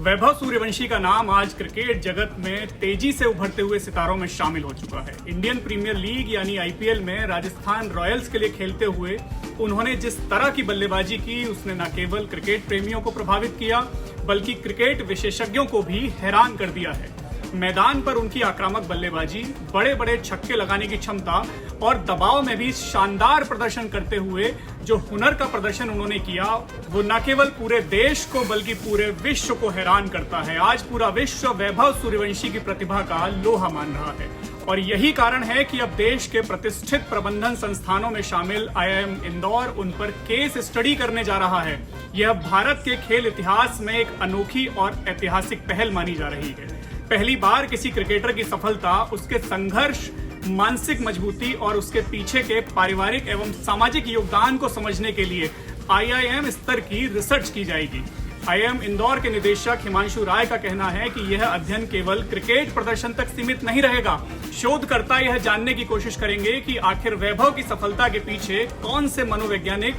वैभव सूर्यवंशी का नाम आज क्रिकेट जगत में तेजी से उभरते हुए सितारों में शामिल हो चुका है। इंडियन प्रीमियर लीग यानी आईपीएल में राजस्थान रॉयल्स के लिए खेलते हुए उन्होंने जिस तरह की बल्लेबाजी की, उसने न केवल क्रिकेट प्रेमियों को प्रभावित किया बल्कि क्रिकेट विशेषज्ञों को भी हैरान कर दिया है। मैदान पर उनकी आक्रामक बल्लेबाजी, बड़े बड़े छक्के लगाने की क्षमता और दबाव में भी शानदार प्रदर्शन करते हुए जो हुनर का प्रदर्शन उन्होंने किया, वो न केवल पूरे देश को बल्कि पूरे विश्व को हैरान करता है। आज पूरा विश्व वैभव सूर्यवंशी की प्रतिभा का लोहा मान रहा है और यही कारण है कि अब देश के प्रतिष्ठित प्रबंधन संस्थानों में शामिल आईआईएम इंदौर उन पर केस स्टडी करने जा रहा है। यह भारत के खेल इतिहास में एक अनोखी और ऐतिहासिक पहल मानी जा रही है। पहली बार किसी क्रिकेटर की सफलता, उसके संघर्ष, मानसिक मजबूती और उसके पीछे के पारिवारिक एवं सामाजिक योगदान को समझने के लिए आईआईएम स्तर की रिसर्च की जाएगी। आईआईएम इंदौर के निदेशक हिमांशु राय का कहना है कि यह अध्ययन केवल क्रिकेट प्रदर्शन तक सीमित नहीं रहेगा। शोधकर्ता यह जानने की कोशिश करेंगे कि आखिर वैभव की सफलता के पीछे कौन से मनोवैज्ञानिक,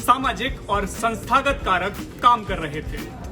सामाजिक और संस्थागत कारक काम कर रहे थे।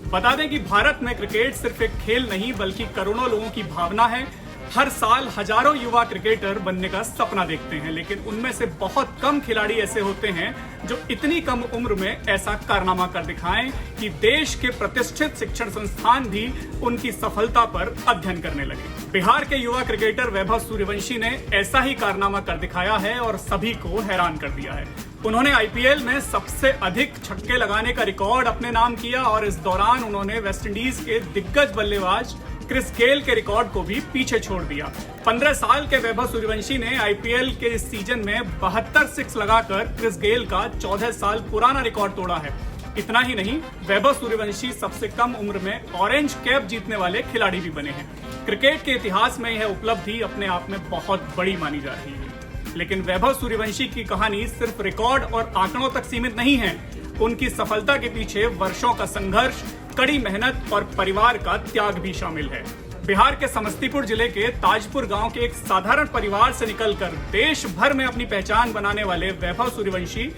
बता दें कि भारत में क्रिकेट सिर्फ एक खेल नहीं बल्कि करोड़ों लोगों की भावना है। हर साल हजारों युवा क्रिकेटर बनने का सपना देखते हैं, लेकिन उनमें से बहुत कम खिलाड़ी ऐसे होते हैं जो इतनी कम उम्र में ऐसा कारनामा कर दिखाएं कि देश के प्रतिष्ठित शिक्षण संस्थान भी उनकी सफलता पर अध्ययन करने लगे। बिहार के युवा क्रिकेटर वैभव सूर्यवंशी ने ऐसा ही कारनामा कर दिखाया है और सभी को हैरान कर दिया है। उन्होंने आईपीएल में सबसे अधिक छक्के लगाने का रिकॉर्ड अपने नाम किया और इस दौरान उन्होंने वेस्टइंडीज के दिग्गज बल्लेबाज क्रिस गेल के रिकॉर्ड को भी पीछे छोड़ दिया। 15 साल के वैभव सूर्यवंशी ने आईपीएल के इस सीजन में 72 सिक्स लगाकर क्रिस गेल का 14 साल पुराना रिकॉर्ड तोड़ा है। इतना ही नहीं, वैभव सूर्यवंशी सबसे कम उम्र में ऑरेंज कैप जीतने वाले खिलाड़ी भी बने हैं। क्रिकेट के इतिहास में यह उपलब्धि अपने आप में बहुत बड़ी मानी जा रही है। लेकिन वैभव सूर्यवंशी की कहानी सिर्फ रिकॉर्ड और आंकड़ों तक सीमित नहीं है। उनकी सफलता के पीछे वर्षों का संघर्ष, कड़ी मेहनत और परिवार का त्याग भी शामिल है। बिहार के समस्तीपुर जिले के ताजपुर गांव के एक साधारण परिवार से निकलकर देश भर में अपनी पहचान बनाने वाले वैभव सूर्यवंशी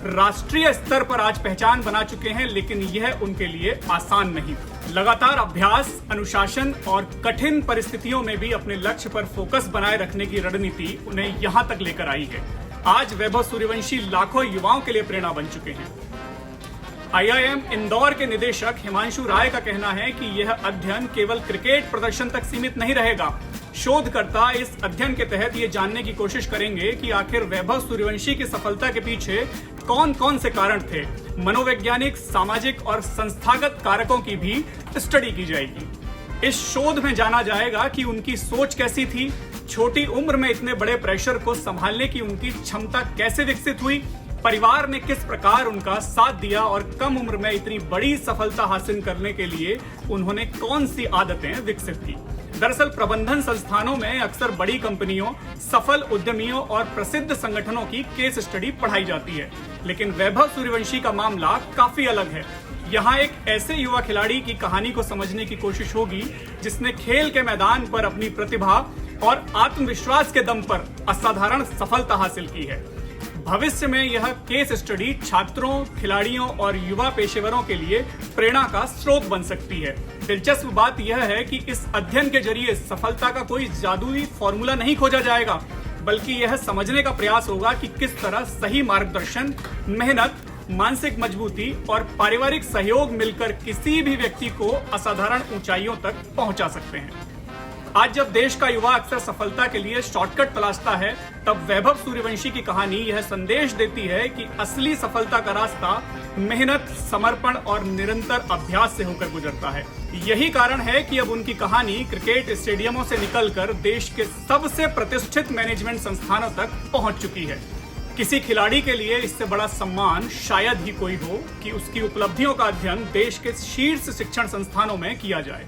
राष्ट्रीय स्तर पर आज पहचान बना चुके हैं, लेकिन यह उनके लिए आसान नहीं। लगातार अभ्यास, अनुशासन और कठिन परिस्थितियों में भी अपने लक्ष्य पर फोकस बनाए रखने की रणनीति उन्हें यहां तक लेकर आई है। आज वैभव सूर्यवंशी लाखों युवाओं के लिए प्रेरणा बन चुके हैं। आईआईएम इंदौर के निदेशक हिमांशु राय का कहना है कि यह अध्ययन केवल क्रिकेट प्रदर्शन तक सीमित नहीं रहेगा। शोधकर्ता इस अध्ययन के तहत ये जानने की कोशिश करेंगे कि आखिर वैभव सूर्यवंशी की सफलता के पीछे कौन कौन से कारण थे। मनोवैज्ञानिक, सामाजिक और संस्थागत कारकों की भी स्टडी की जाएगी। इस शोध में जाना जाएगा कि उनकी सोच कैसी थी, छोटी उम्र में इतने बड़े प्रेशर को संभालने की उनकी क्षमता कैसे विकसित हुई, परिवार ने किस प्रकार उनका साथ दिया और कम उम्र में इतनी बड़ी सफलता हासिल करने के लिए उन्होंने कौन सी आदतें विकसित की। दरअसल प्रबंधन संस्थानों में अक्सर बड़ी कंपनियों, सफल उद्यमियों और प्रसिद्ध संगठनों की केस स्टडी पढ़ाई जाती है, लेकिन वैभव सूर्यवंशी का मामला काफी अलग है। यहाँ एक ऐसे युवा खिलाड़ी की कहानी को समझने की कोशिश होगी जिसने खेल के मैदान पर अपनी प्रतिभा और आत्मविश्वास के दम पर असाधारण सफलता हासिल की है। भविष्य में यह केस स्टडी छात्रों, खिलाड़ियों और युवा पेशेवरों के लिए प्रेरणा का स्रोत बन सकती है। दिलचस्प बात यह है कि इस अध्ययन के जरिए सफलता का कोई जादुई फॉर्मूला नहीं खोजा जाएगा, बल्कि यह समझने का प्रयास होगा कि किस तरह सही मार्गदर्शन, मेहनत, मानसिक मजबूती और पारिवारिक सहयोग मिलकर किसी भी व्यक्ति को असाधारण ऊंचाइयों तक पहुंचा सकते हैं। आज जब देश का युवा अक्सर सफलता के लिए शॉर्टकट तलाशता है, तब वैभव सूर्यवंशी की कहानी यह संदेश देती है कि असली सफलता का रास्ता मेहनत, समर्पण और निरंतर अभ्यास से होकर गुजरता है। यही कारण है कि अब उनकी कहानी क्रिकेट स्टेडियमों से निकलकर देश के सबसे प्रतिष्ठित मैनेजमेंट संस्थानों तक पहुंच चुकी है। किसी खिलाड़ी के लिए इससे बड़ा सम्मान शायद ही कोई हो कि उसकी उपलब्धियों का अध्ययन देश के शीर्ष शिक्षण संस्थानों में किया जाए।